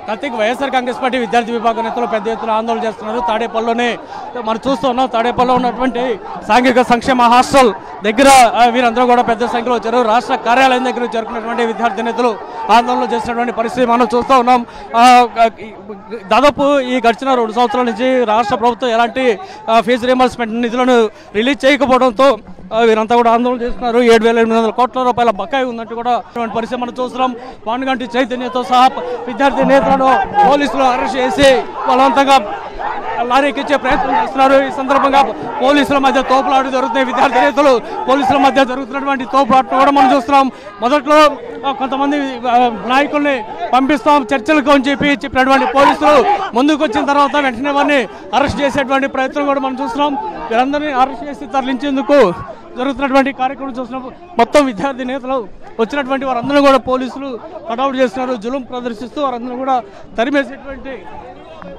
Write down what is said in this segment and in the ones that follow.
ప్రత్యేక వైఎస్ఆర్ కాంగ్రెస్ పార్టీ విద్యార్థి విభాగ నేతలు పెద్ద ఎత్తున ఆందోళన చేస్తున్నారు. తాడేపల్లిలోనే మనం చూస్తున్నాం. తాడేపల్లిలో ఉన్నటువంటి సాంఘిక సంక్షేమ హాస్టల్ దగ్గర వీరందరూ కూడా పెద్ద సంఖ్యలో వచ్చారు. రాష్ట్ర కార్యాలయం దగ్గర చేరుకున్నటువంటి విద్యార్థి నేతలు ఆందోళన చేసినటువంటి పరిస్థితి మనం చూస్తూ ఉన్నాం. దాదాపు ఈ గడిచిన 2 సంవత్సరాల నుంచి రాష్ట్ర ప్రభుత్వం ఎలాంటి ఫీజు రీయింబర్స్మెంట్ నిధులను రిలీజ్ చేయకపోవడంతో వీరంతా కూడా ఆందోళన చేస్తున్నారు. 7,800 కోట్ల రూపాయల బకాయి ఉన్నట్టు కూడా పరిస్థితి మనం చూస్తున్నాం. పానుగంటి చైతన్యతో సహా విద్యార్థి నేతలను పోలీసులు అరెస్ట్ చేసి బలవంతంగా లారీకి ఇచ్చే ప్రయత్నం చేస్తున్నారు. ఈ సందర్భంగా పోలీసుల మధ్య తోపులాట జరుగుతున్నాయి. విద్యార్థి నేతలు పోలీసుల మధ్య జరుగుతున్నటువంటి తోపులాట కూడా మనం చూస్తున్నాం. మొదట్లో కొంతమంది నాయకుల్ని పంపిస్తాం చర్చలకు అని చెప్పినటువంటి పోలీసులు ముందుకు వచ్చిన తర్వాత వెంటనే వారిని అరెస్ట్ చేసేటువంటి ప్రయత్నం కూడా మనం చూస్తున్నాం. వీరందరినీ అరెస్ట్ చేసి తరలించేందుకు జరుగుతున్నటువంటి కార్యక్రమం చూస్తున్నాం. మొత్తం విద్యార్థి నేతలు వచ్చినటువంటి వారందరూ కూడా పోలీసులు కటౌట్ చేస్తున్నారు. జులుం ప్రదర్శిస్తూ వారందరూ కూడా తరిమేసేటువంటి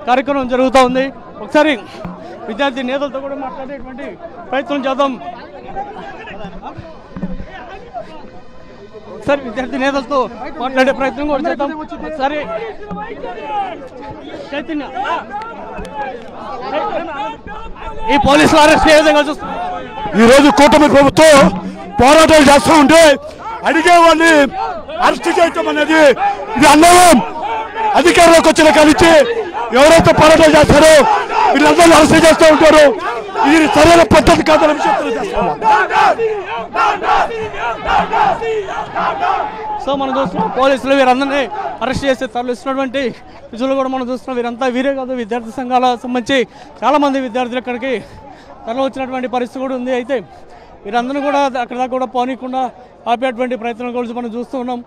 కార్యక్రమం జరుగుతూ ఉంది. ఒకసారి విద్యార్థి నేతలతో కూడా మాట్లాడేటువంటి ప్రయత్నం చేద్దాం. ఒకసారి విద్యార్థి నేతలతో మాట్లాడే ప్రయత్నం కూడా చేద్దాం. సరే చైతన్య, ఈ పోలీసులు అరెస్ట్ ఏ విధంగా చూస్తున్నారు? ఈరోజు కూటమి ప్రభుత్వం పోరాటాలు చేస్తూ ఉంటే అడిగే వాళ్ళని అరెస్ట్ చేయటం అనేది ఇది అన్యాయం. అధికారంలోకి వచ్చిన కలిసి ఎవరైతే పోరాటాలు చేస్తారో వీళ్ళందరూ అరెస్ట్ చేస్తూ ఉంటారు. ఇది సరైన పద్ధతి కాదని విషయం తెలియజేస్తున్నాం. సో మనం చూస్తున్నాం పోలీసులు వీరందరినీ అరెస్ట్ చేసి తరలిస్తున్నటువంటి విజువల్ కూడా మనం చూస్తున్నాం. వీరంతా వీరే కాదు, విద్యార్థి సంఘాల సంబంధించి చాలామంది విద్యార్థులు ఇక్కడికి తరలి వచ్చినటువంటి పరిస్థితి కూడా ఉంది. అయితే వీరందరూ కూడా అక్కడ దాకా కూడా పోనీయకుండా ఆపేటువంటి ప్రయత్నం కూడా మనం చూస్తూ ఉన్నాం.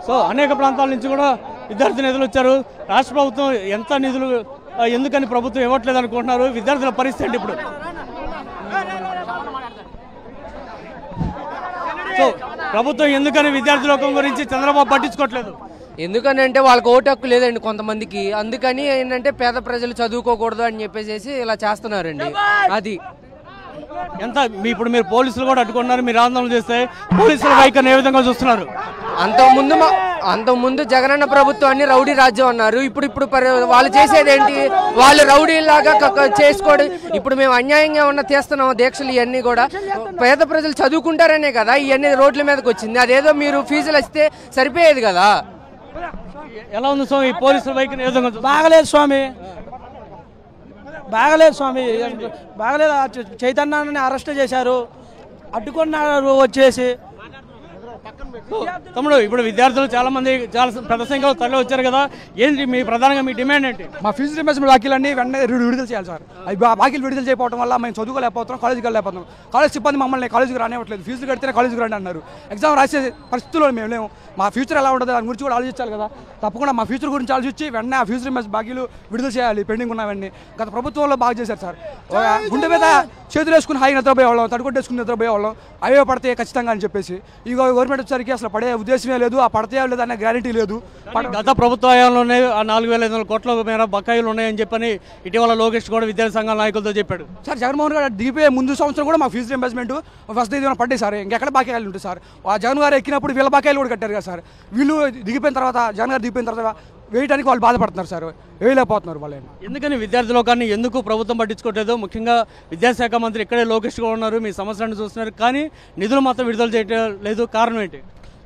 సో అనేక ప్రాంతాల నుంచి కూడా విద్యార్థి నేతలు వచ్చారు. రాష్ట్ర ప్రభుత్వం ఎంత నిధులు ఎందుకని ప్రభుత్వం ఇవ్వట్లేదు అనుకుంటున్నారు. విద్యార్థుల పరిస్థితి అంటే ఇప్పుడు సో ప్రభుత్వం ఎందుకని విద్యార్థి లోకం గురించి చంద్రబాబు పట్టించుకోవట్లేదు? ఎందుకని అంటే వాళ్ళకి ఓటు హక్కు లేదండి కొంతమందికి. అందుకని ఏంటంటే పేద ప్రజలు చదువుకోకూడదు అని చెప్పేసి ఇలా చేస్తున్నారండి. అది ఎంత ఇప్పుడు మీరు పోలీసులు కూడా అడ్డుకున్నారు. మీరు ఆందోళన చేస్తే పోలీసుల వైఖరిని ఏ విధంగా చూస్తున్నారు? అంతకుముందు జగనన్న ప్రభుత్వాన్ని రౌడీ రాజ్యం అన్నారు. ఇప్పుడు వాళ్ళు చేసేది ఏంటి? వాళ్ళు రౌడీలాగా చేసుకోవడం. ఇప్పుడు మేము అన్యాయంగా ఉన్న తీస్తున్నాం దీక్షలు. ఇవన్నీ కూడా పేద ప్రజలు చదువుకుంటారనే కదా ఇవన్నీ రోడ్ల మీదకి వచ్చింది. అదేదో మీరు ఫీజులు ఇస్తే సరిపోయేది కదా. ఎలా ఉంది స్వామి ఈ పోలీసుల వైఖరి ఏ విధంగా? బాగలేదు స్వామి, బాగలేదు. చైతన్యాన్ని అరెస్ట్ చేశారు, అడ్డుకున్నారు వచ్చేసి. తమ్ముడు, ఇప్పుడు విద్యార్థులు చాలా మంది చాలా పెద్ద సంఖ్యలో తరలి వచ్చారు కదా, ఏంటి మీ ప్రధానంగా మీ డిమాండ్ ఏంటి? మా ఫీజు రీయింబర్స్మెంట్ బాకీలన్నీ వెంటనే విడుదల చేయాలి సార్. అవి బాకీలు విడుదల చేయకపోవడం వల్ల మేము చదువుకోలేకపోతున్నాం, కాలేజీకి వెళ్ళలేకపోతున్నాం. కాలేజ్ సిబ్బంది మమ్మల్ని కాలేజీకి రానివ్వట్లేదు. ఫీజులు కడితేనే కాలేజీకి రండి అన్నారు. ఎగ్జామ్ రాసే పరిస్థితుల్లో మేము లేము. మా ఫ్యూచర్ ఎలా ఉండదు దాని గురించి కూడా ఆలోచించాలి కదా. తప్పకుండా మా ఫ్యూచర్ గురించి ఆలోచించి వెంటనే ఆ ఫీజు రీయింబర్స్మెంట్ బాకీలు విడుదల చేయాలి. పెండింగ్ ఉన్నవన్నీ గత ప్రభుత్వంలో బాగా చేశారు సార్. గుండె మీద చేతులు వేసుకుని హాయి నిద్రపోయేవాళ్ళం, తడుకొట్టేసుకుని నిద్రపోయేవాళ్ళం. అవే పడితే ఖచ్చితంగా అని చెప్పేసి ఈ గవర్నమెంట్ వచ్చేసరికి అసలు పడే ఉద్దేశమే లేదు, ఆ పడతాయో లేదు అనే గ్యారంటీ లేదు. గత ప్రభుత్వ హయాంలోనే ఆ 4,500 కోట్ల మేర బకాయిలు ఉన్నాయని చెప్పని ఇటీవల లోకేష్ కూడా విద్యార్థి సంఘాల నాయకులతో చెప్పాడు సార్. జగన్మోహన్ గారు దిగిపోయే ముందు సంవత్సరం కూడా మా ఫీజు రీయింబర్స్మెంట్ ఫస్ట్ ఏదైనా పడ్డాయి సార్. ఇంకెక్కడ బాకీలు ఉంటాయి సార్. ఆ జగన్ గారు ఎక్కినప్పుడు వీళ్ళ బాకీలు కూడా కట్టారు కదా సార్. వీళ్ళు దిగిపోయిన తర్వాత, జగన్ గారు దిగిపోయిన తర్వాత వేయడానికి వాళ్ళు బాధపడుతున్నారు సార్, వేయలేకపోతున్నారు వాళ్ళు. ఎందుకని విద్యార్థి లోకాన్ని ఎందుకు ప్రభుత్వం పట్టించుకోవట్లేదు? ముఖ్యంగా విద్యాశాఖ మంత్రి ఇక్కడే లోకేష్ కూడా ఉన్నారు, మీ సమస్యలను చూస్తున్నారు, కానీ నిధులు మాత్రం విడుదల చేయడం లేదు. కారణం ఏంటి?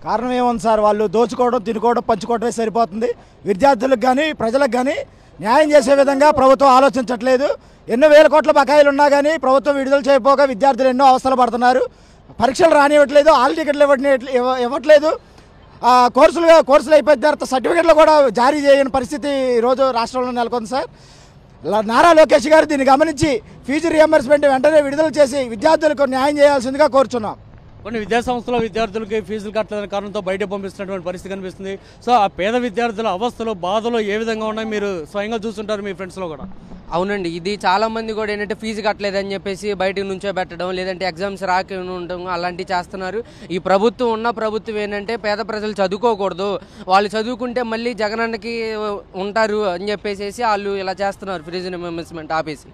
కారణం ఏముంది సార్, వాళ్ళు దోచుకోవడం, తినుకోవడం, పంచుకోవడమే సరిపోతుంది. విద్యార్థులకు కానీ ప్రజలకు కానీ న్యాయం చేసే విధంగా ప్రభుత్వం ఆలోచించట్లేదు. ఎన్నో వేల కోట్ల బకాయిలు ఉన్నా కానీ ప్రభుత్వం విడుదల చేయకపోగా విద్యార్థులు ఎన్నో అవస్థలు పడుతున్నారు. పరీక్షలు రానివ్వట్లేదు, హాల్ టికెట్లు ఇవ్వట్లేదు. కోర్సులు అయిపోయిన తర్వాత సర్టిఫికెట్లు కూడా జారీ చేయని పరిస్థితి ఈరోజు రాష్ట్రంలో నెలకొంది సార్. నారా లోకేష్ గారు దీన్ని గమనించి ఫీజు రీయింబర్స్మెంట్ వెంటనే విడుదల చేసి విద్యార్థులకు న్యాయం చేయాల్సిందిగా కోరుచున్నాం. కొన్ని విద్యాసంస్థల విద్యార్థులకి ఫీజులు కట్టలేని కారణంతో బయట పంపిస్తున్నటువంటి పరిస్థితి కనిపిస్తుంది. సో ఆ పేద విద్యార్థుల అవస్థలు, బాధలు ఏ విధంగా ఉన్నాయి మీరు స్వయంగా చూస్తుంటారు మీ ఫ్రెండ్స్లో కూడా. అవునండి, ఇది చాలా మంది కూడా ఏంటంటే ఫీజు కట్టలేదని చెప్పేసి బయటకు నుంచో పెట్టడం, లేదంటే ఎగ్జామ్స్ రాక ఉండడం అలాంటివి చేస్తున్నారు. ఈ ప్రభుత్వం ఏంటంటే పేద ప్రజలు చదువుకోకూడదు, వాళ్ళు చదువుకుంటే మళ్ళీ జగనన్నకి ఉంటారు అని చెప్పేసి వాళ్ళు ఇలా చేస్తున్నారు ఫీజు రీయింబర్స్మెంట్ ఆపేసి.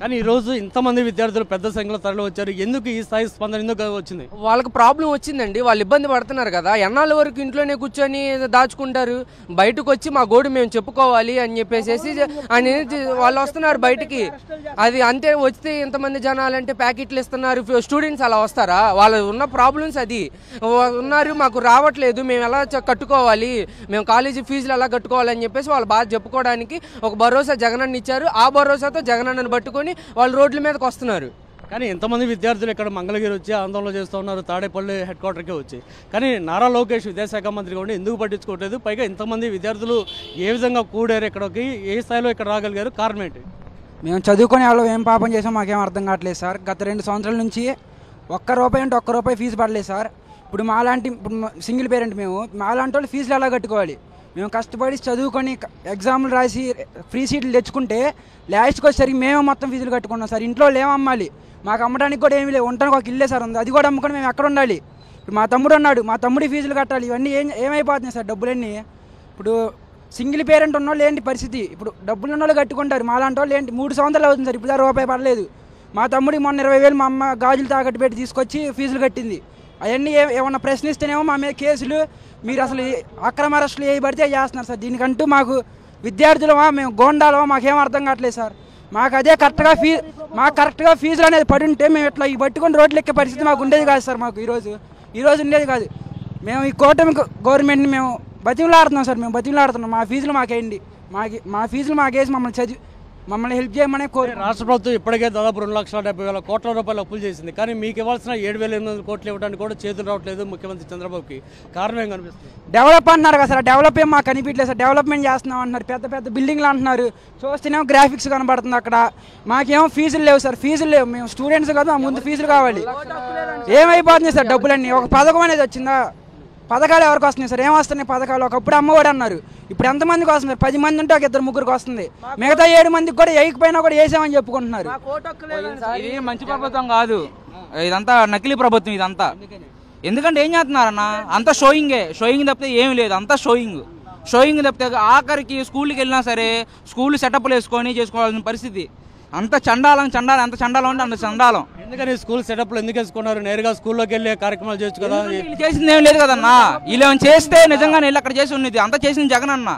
కానీ ఈరోజు ఇంతమంది విద్యార్థులు పెద్ద సంఖ్యలో తరలి వచ్చారు, ఎందుకు ఈ స్థాయి స్పందన ఎందుకు వచ్చింది? వాళ్ళకి ప్రాబ్లం వచ్చిందండి, వాళ్ళు ఇబ్బంది పడుతున్నారు కదా, ఎన్నాళ్ళ వరకు ఇంట్లోనే కూర్చొని దాచుకుంటారు, బయటకు వచ్చి మా గోడు మేము చెప్పుకోవాలి అని చెప్పేసి అనేది వాళ్ళు వస్తున్నారు బయటికి. అది అంతే, వస్తే ఇంతమంది జనాలంటే ప్యాకెట్లు ఇస్తున్నారు, స్టూడెంట్స్ అలా వస్తారా? వాళ్ళు ఉన్న ప్రాబ్లమ్స్ అది ఉన్నారు, మాకు రావట్లేదు, మేము ఎలా కట్టుకోవాలి, మేము కాలేజీ ఫీజులు ఎలా కట్టుకోవాలని చెప్పేసి వాళ్ళు బాగా చెప్పుకోవడానికి ఒక భరోసా జగనన్న ఇచ్చారు. ఆ భరోసాతో జగనన్నను పట్టుకొని వాళ్ళు రోడ్ల మీదకి వస్తున్నారు. కానీ ఎంతమంది విద్యార్థులు ఇక్కడ మంగళగిరి వచ్చి ఆందోళన చేస్తూ ఉన్నారు, తాడేపల్లి హెడ్ క్వార్టర్కే వచ్చి. కానీ నారా లోకేష్ విద్యాశాఖ మంత్రిగా ఉండి ఎందుకు పట్టించుకోవట్లేదు? పైగా ఇంతమంది విద్యార్థులు ఏ విధంగా కూడారు, ఇక్కడికి ఏ స్థాయిలో ఇక్కడ రాగలిగారు, కారణం ఏంటి? మేము చదువుకునే వాళ్ళు ఏం పాపం చేసాం మాకేం అర్థం కావట్లేదు సార్. గత 2 సంవత్సరాల నుంచి ₹1 ఫీజు పడలేదు సార్. ఇప్పుడు సింగిల్ పేరెంట్ మేము, మాలాంటి వాళ్ళు ఫీజులు ఎలా కట్టుకోవాలి? మేము కష్టపడి చదువుకొని ఎగ్జామ్లు రాసి ఫ్రీ సీట్లు తెచ్చుకుంటే లాస్ట్కి వచ్చేసరికి మేమే మొత్తం ఫీజులు కట్టుకున్నాం సార్. ఇంట్లో ఏమో అమ్మాలి, మాకు అమ్మడానికి కూడా ఏమీ లేవు, ఉండడానికి ఒక ఇల్లే సార్ ఉంది, అది కూడా అమ్ముకొని మేము ఎక్కడ ఉండాలి? ఇప్పుడు మా తమ్ముడు ఉన్నాడు, మా తమ్ముడి ఫీజులు కట్టాలి, ఇవన్నీ ఏమైపోతున్నాయి సార్ డబ్బులన్నీ? ఇప్పుడు సింగిల్ పేరెంట్ ఉన్న వాళ్ళు ఏంటి పరిస్థితి? ఇప్పుడు డబ్బులు ఉన్న వాళ్ళు కట్టుకుంటారు, మాలాంటి వాళ్ళు ఏంటి 3 సంవత్సరాలు అవుతుంది సార్, ఇప్పుడు ₹1 పడలేదు. మా తమ్ముడికి మొన్న 20,000 మా అమ్మ గాజులు తాకట్టు పెట్టి తీసుకొచ్చి ఫీజులు కట్టింది. అవన్నీ ఏమన్నా ప్రశ్నిస్తేనేమో మా మీద కేసులు, మీరు అసలు అక్రమ అరెస్టులు చేయబడితే చేస్తున్నారు సార్. దీనికంటూ మాకు విద్యార్థులమా మేము గోండాలమా మాకేం అర్థం కావట్లేదు సార్. మాకు అదే కరెక్ట్గా ఫీజులు అనేది పడి ఉంటే మేము ఇట్లా ఈ పట్టుకొని రోడ్లు ఎక్కే పరిస్థితి మాకు ఉండేది కాదు సార్. మాకు ఈరోజు ఉండేది కాదు. మేము ఈ కూటమి గవర్నమెంట్ని మేము బతిమలాడుతున్నాం సార్, మేము బతిమలాడుతున్నాం. మా ఫీజులు మాకేయండి, మా ఫీజులు మాకేసి మమ్మల్ని హెల్ప్ చేయమనే కోరి. రాష్ట్ర ప్రభుత్వం ఇప్పటికే దాదాపు ₹2,70,000 కోట్ల అప్పులు చేసింది, కానీ మీకు ఇవ్వాల్సిన 7,800 కోట్లు ఇవ్వడానికి కూడా చేతులు రావట్లేదు ముఖ్యమంత్రి చంద్రబాబుకి. కారణం ఏం కనిపిస్తుంది? డెవలప్ అన్నారు కదా సార్, డెవలప్ ఏం మాకు కనిపించలేదు సార్. డెవలప్మెంట్ చేస్తున్నాం అంటున్నారు, పెద్ద పెద్ద బిల్డింగ్లు అంటున్నారు, చూస్తేనేమో గ్రాఫిక్స్ కనబడుతుంది అక్కడ. మాకేమో ఫీజులు లేవు సార్, ఫీజులు లేవు, మేము స్టూడెంట్స్ కదా, మా ముందు ఫీజులు కావాలి. ఏమైపోతుంది సార్ డబ్బులన్నీ? ఒక పథకం అనేది వచ్చిందా? పథకాలు ఎవరికి వస్తున్నాయి సార్? ఏం వస్తున్నాయి పథకాలు? ఒకప్పుడు అమ్మఒడి అన్నారు, ఇప్పుడు ఎంతమందికి వస్తుంది? 10 మంది ఉంటే ఒక 2-3 వస్తుంది, మిగతా 7 మందికి కూడా వేయకపోయినా కూడా వేసామని చెప్పుకుంటున్నారు. ఇది మంచి ప్రభుత్వం కాదు, ఇదంతా నకిలీ ప్రభుత్వం ఇదంతా. ఎందుకంటే ఏం చేస్తున్నారన్న, అంతా షోయింగ్ తప్పితే ఏమి లేదు, అంతా షోయింగ్ తప్పితే ఆఖరికి స్కూల్కి వెళ్ళినా సరే స్కూల్ సెటప్లు వేసుకొని చేసుకోవాల్సిన పరిస్థితి. అంత చండాలం అంత చండాలం అంటే అంత చండాలం. ఎందుకని స్కూల్ సెటప్లు ఎందుకు వేసుకున్నారు? నేరుగా స్కూల్లోకి వెళ్ళే కార్యక్రమాలు చేయొచ్చు కదా. చేసింది ఏం లేదు కదన్నా, వీళ్ళు చేస్తే నిజంగానే వెళ్ళి అక్కడ చేసి ఉన్నది. అంతా చేసింది జగన్ అన్న.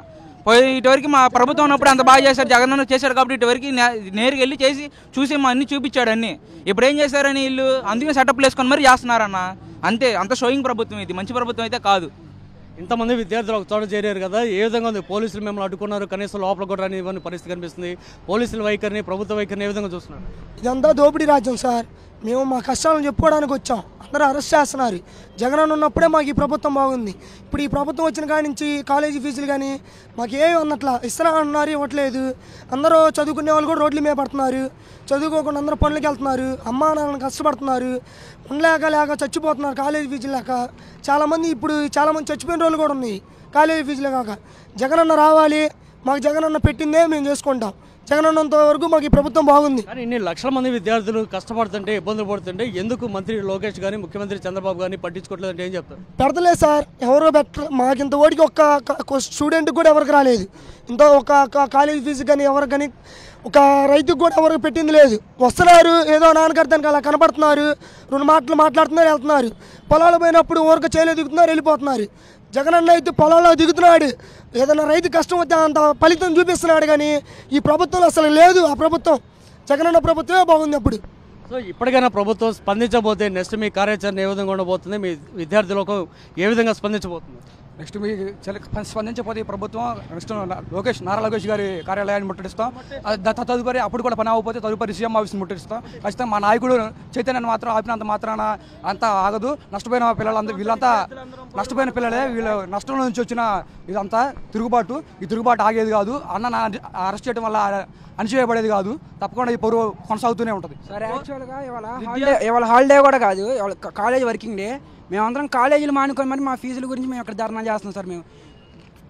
ఇటువరకు మా ప్రభుత్వం ఉన్నప్పుడు అంత బాగా చేశారు, జగన్ అన్న చేశాడు కాబట్టి ఇటువరకు నేరుగా వెళ్ళి చేసి చూసి మా అన్ని చూపించాడు అన్ని. ఇప్పుడు ఏం చేశారని వీళ్ళు అందుకే సెటప్లు వేసుకొని మరి చేస్తున్నారన్న. అంతే, అంత షోయింగ్ ప్రభుత్వం ఇది, మంచి ప్రభుత్వం అయితే కాదు. ఇంతమంది విద్యార్థులు ఒక చోట చేరారు కదా, ఏ విధంగా ఉంది? పోలీసులు మిమ్మల్ని అడ్డుకున్నారు, కనీసం లోపల కూడా ఇవన్నీ పరిస్థితి కనిపిస్తుంది. పోలీసుల వైఖరిని, ప్రభుత్వ వైఖరిని ఏ విధంగా చూస్తున్నారు? ఇదంతా దోపిడీ రాజ్యం సార్. మేము మా కష్టాలను చెప్పుకోవడానికి వచ్చాం, అందరూ అరెస్ట్ చేస్తున్నారు. జగన్ ఉన్నప్పుడే మాకు ఈ ప్రభుత్వం బాగుంది. ఇప్పుడు ఈ ప్రభుత్వం వచ్చిన కాడి నుంచి కాలేజీ ఫీజులు కానీ మాకు ఏమి అన్నట్లా ఇస్తున్నా అన్నారు, ఇవ్వట్లేదు. అందరూ చదువుకునే వాళ్ళు కూడా రోడ్ల మీద పడుతున్నారు, చదువుకోకుండా అందరూ పనులకి వెళ్తున్నారు, అమ్మా నాన్నలు కష్టపడుతున్నారు, ఉండలేక చచ్చిపోతున్నారు కాలేజీ ఫీజులు లేక. చాలామంది చచ్చిపోయిన రోజులు కూడా ఉన్నాయి కాలేజీ ఫీజులే కాక. జగనన్న రావాలి, మాకు జగనన్న పెట్టిందే మేము చేసుకుంటాం. జగనన్నంత వరకు మాకు ఈ ప్రభుత్వం బాగుంది. కానీ ఇన్ని లక్షల మంది విద్యార్థులు కష్టపడుతుంటే, ఇబ్బందులు పడుతుంటే ఎందుకు మంత్రి లోకేష్ కానీ ముఖ్యమంత్రి చంద్రబాబు కానీ పట్టించుకోవట్లేదు అంటే ఏం చెప్తారు? పెడతలేదు సార్, ఎవరో మాకు ఇంత ఓడికి ఒక్క స్టూడెంట్కి కూడా ఎవరికి రాలేదు. ఇంత ఒక కాలేజీ ఫీజు కానీ ఎవరికి కానీ ఒక రైతుకు కూడా ఎవరికి పెట్టింది లేదు. వస్తున్నారు, ఏదో నాన్నగారిదానికి అలా కనపడుతున్నారు, 2 మాటలు మాట్లాడుతున్నారు, వెళ్తున్నారు. పొలాలు పోయినప్పుడు ఊరికి చేయలేదు, దిగుతున్నారు, వెళ్ళిపోతున్నారు. జగనన్న అయితే పొలాల్లో దిగుతున్నాడు, ఏదైనా రైతు కష్టం వస్తే అంత ఫలితం చూపిస్తున్నాడు. కానీ ఈ ప్రభుత్వంలో అసలు లేదు. ఆ ప్రభుత్వం జగనన్న ప్రభుత్వమే బాగుంది అప్పుడు. సో ఇప్పటికైనా ప్రభుత్వం స్పందించబోతే నెక్స్ట్ మీ కార్యాచరణ ఏ విధంగా ఉండబోతుంది? మీ విద్యార్థులకు ఏ విధంగా స్పందించబోతుంది? నెక్స్ట్ మీ స్పందించకపోతే ఈ ప్రభుత్వం నెక్స్ట్ నారా లోకేష్ గారి కార్యాలయాన్ని ముట్టడిస్తాం. తదుపరి అప్పుడు కూడా పని అవ్వకపోతే తదుపరి సీఎం ఆఫీస్ని ముట్టడిస్తాం. ఖచ్చితంగా మా నాయకుడు చైతన్యాన్ని మాత్రం ఆపినంత మాత్రాన అంతా ఆగదు. నష్టపోయిన పిల్లలందరూ వీళ్ళంతా నష్టపోయిన పిల్లలే, వీళ్ళు నష్టం నుంచి వచ్చిన ఇదంతా తిరుగుబాటు. ఈ తిరుగుబాటు ఆగేది కాదు. అన్న అరెస్ట్ చేయడం వల్ల అణిచివేయబడేది కాదు. తప్పకుండా ఈ పరువు కొనసాగుతూనే ఉంటుంది. సరే, యాక్చువల్గా ఇవాళ హాలిడే కూడా కాదు, కాలేజ్ వర్కింగ్ డే. మేమందరం కాలేజీలు మానుకొని మరి మా ఫీజుల గురించి మేము ఇక్కడ ధర్నా చేస్తున్నాం సార్. మేము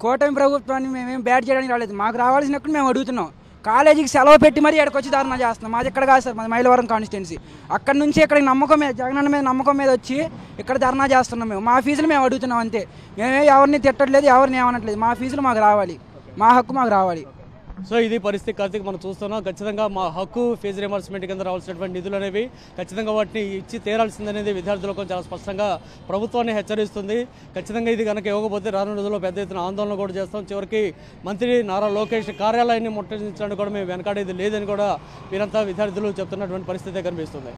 కూటమి ప్రభుత్వాన్ని మేమేం బ్యాడ్ చేయడానికి రాలేదు, మాకు రావాల్సినప్పుడు మేము అడుగుతున్నాం. కాలేజీకి సెలవు పెట్టి మరీ ఇక్కడికి వచ్చి ధర్నా చేస్తున్నాం. మాది ఇక్కడ కాదు సార్, మాది మైలవరం కాన్స్టిట్యున్సీ. అక్కడ నుంచి ఇక్కడికి నమ్మకం మీద, జగనన్న మీద నమ్మకం మీద వచ్చి ఇక్కడ ధర్నా చేస్తున్నాం. మేము మా ఫీజులు మేము అడుగుతున్నాం అంతే. మేమే ఎవరిని తిట్టట్లేదు, ఎవరిని ఏమనట్లేదు. మా ఫీజులు మాకు రావాలి, మా హక్కు మాకు రావాలి. సో ఇది పరిస్థితి కార్తీక్ మనం చూస్తున్నాం. ఖచ్చితంగా మా హక్కు ఫీజు రియంబర్స్మెంట్ కింద రావాల్సినటువంటి నిధులు అనేవి ఖచ్చితంగా వాటిని ఇచ్చి తీరాల్సిందనేది విద్యార్థులకు చాలా స్పష్టంగా ప్రభుత్వాన్ని హెచ్చరిస్తుంది. ఖచ్చితంగా ఇది కనుక ఇవ్వకపోతే రానున్న రోజుల్లో పెద్ద ఎత్తున ఆందోళన కూడా చేస్తాం. చివరికి మంత్రి నారా లోకేష్ కార్యాలయాన్ని ముట్టడించడానికి కూడా మేము వెనకాడేది లేదని కూడా వీరంతా విద్యార్థులు చెప్తున్నటువంటి పరిస్థితి కనిపిస్తుంది.